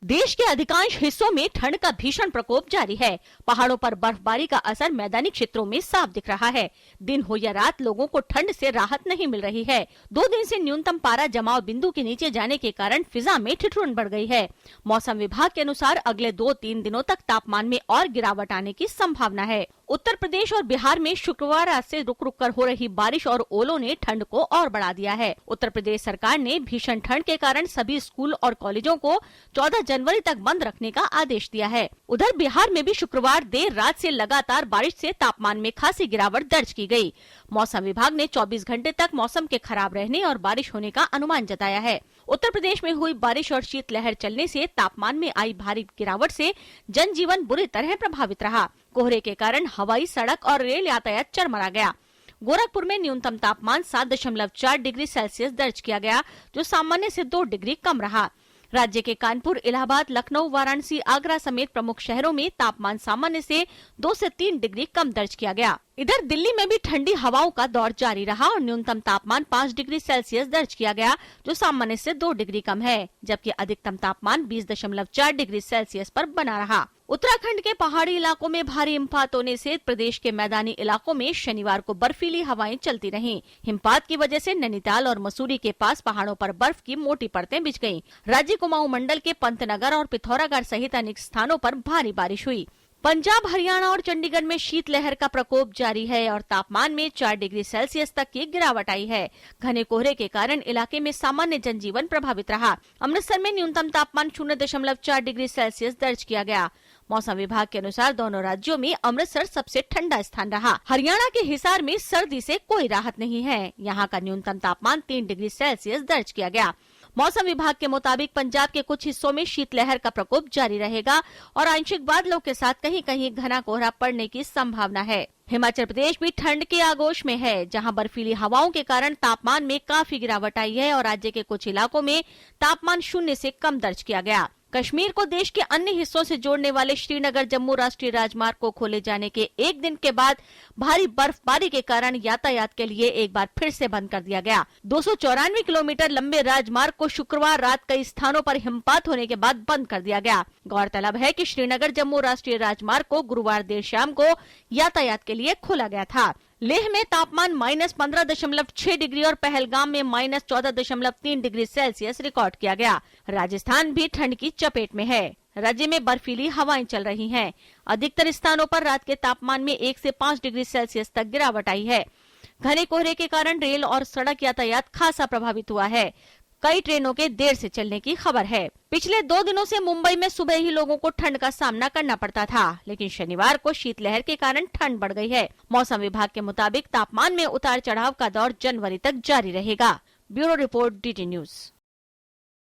देश के अधिकांश हिस्सों में ठंड का भीषण प्रकोप जारी है। पहाड़ों पर बर्फबारी का असर मैदानी क्षेत्रों में साफ दिख रहा है। दिन हो या रात, लोगों को ठंड से राहत नहीं मिल रही है। 2 दिन से न्यूनतम पारा जमाव बिंदु के नीचे जाने के कारण फिजा में ठिठुरन बढ़ गई है। मौसम विभाग के अनुसार अगले 2-3 दिनों तक तापमान में और गिरावट आने की संभावना है। उत्तर प्रदेश और बिहार में शुक्रवार रात से रुक रुक कर हो रही बारिश और ओलों ने ठंड को और बढ़ा दिया है। उत्तर प्रदेश सरकार ने भीषण ठंड के कारण सभी स्कूल और कॉलेजों को 14 जनवरी तक बंद रखने का आदेश दिया है। उधर बिहार में भी शुक्रवार देर रात से लगातार बारिश से तापमान में खासी गिरावट दर्ज की गई। मौसम विभाग ने 24 घंटे तक मौसम के खराब रहने और बारिश होने का अनुमान जताया है। उत्तर प्रदेश में हुई बारिश और शीतलहर चलने से तापमान में आई भारी गिरावट से जनजीवन बुरी तरह प्रभावित रहा। कोहरे के कारण हवाई, सड़क और रेल यातायात चरमरा गया। गोरखपुर में न्यूनतम तापमान 7.4 डिग्री सेल्सियस दर्ज किया गया, जो सामान्य से 2 डिग्री कम रहा। राज्य के कानपुर, इलाहाबाद, लखनऊ, वाराणसी, आगरा समेत प्रमुख शहरों में तापमान सामान्य से 2 से 3 डिग्री कम दर्ज किया गया। इधर दिल्ली में भी ठंडी हवाओं का दौर जारी रहा और न्यूनतम तापमान 5 डिग्री सेल्सियस दर्ज किया गया, जो सामान्य से 2 डिग्री कम है, जबकि अधिकतम तापमान 20.4 डिग्री सेल्सियस पर बना रहा। उत्तराखंड के पहाड़ी इलाकों में भारी हिमपात होने से प्रदेश के मैदानी इलाकों में शनिवार को बर्फीली हवाएं चलती रहीं। हिमपात की वजह से नैनीताल और मसूरी के पास पहाड़ों पर बर्फ की मोटी परतें बिछ गईं। राज्य कुमाऊं मंडल के पंतनगर और पिथौरागढ़ सहित अनेक स्थानों पर भारी बारिश हुई। पंजाब, हरियाणा और चंडीगढ़ में शीतलहर का प्रकोप जारी है और तापमान में 4 डिग्री सेल्सियस तक की गिरावट आई है। घने कोहरे के कारण इलाके में सामान्य जनजीवन प्रभावित रहा। अमृतसर में न्यूनतम तापमान 0.4 डिग्री सेल्सियस दर्ज किया गया। मौसम विभाग के अनुसार दोनों राज्यों में अमृतसर सबसे ठंडा स्थान रहा। हरियाणा के हिसार में सर्दी से कोई राहत नहीं है। यहाँ का न्यूनतम तापमान 3 डिग्री सेल्सियस दर्ज किया गया। मौसम विभाग के मुताबिक पंजाब के कुछ हिस्सों में शीतलहर का प्रकोप जारी रहेगा और आंशिक बादलों के साथ कहीं कहीं घना कोहरा पड़ने की संभावना है। हिमाचल प्रदेश भी ठंड के आगोश में है, जहां बर्फीली हवाओं के कारण तापमान में काफी गिरावट आई है और राज्य के कुछ इलाकों में तापमान 0 से कम दर्ज किया गया। कश्मीर को देश के अन्य हिस्सों से जोड़ने वाले श्रीनगर जम्मू राष्ट्रीय राजमार्ग को खोले जाने के 1 दिन के बाद भारी बर्फबारी के कारण यातायात के लिए एक बार फिर से बंद कर दिया गया। 294 किलोमीटर लंबे राजमार्ग को शुक्रवार रात कई स्थानों पर हिमपात होने के बाद बंद कर दिया गया। गौरतलब है कि श्रीनगर जम्मू राष्ट्रीय राजमार्ग को गुरुवार देर शाम को यातायात के लिए खोला गया था। लेह में तापमान -15.6 डिग्री और पहलगाम में -14.3 डिग्री सेल्सियस रिकॉर्ड किया गया। राजस्थान भी ठंड की चपेट में है। राज्य में बर्फीली हवाएं चल रही हैं। अधिकतर स्थानों पर रात के तापमान में 1 से 5 डिग्री सेल्सियस तक गिरावट आई है। घने कोहरे के कारण रेल और सड़क यातायात खासा प्रभावित हुआ है। कई ट्रेनों के देर से चलने की खबर है। पिछले 2 दिनों से मुंबई में सुबह ही लोगों को ठंड का सामना करना पड़ता था, लेकिन शनिवार को शीतलहर के कारण ठंड बढ़ गई है। मौसम विभाग के मुताबिक तापमान में उतार चढ़ाव का दौर जनवरी तक जारी रहेगा। Bureau report, DT news.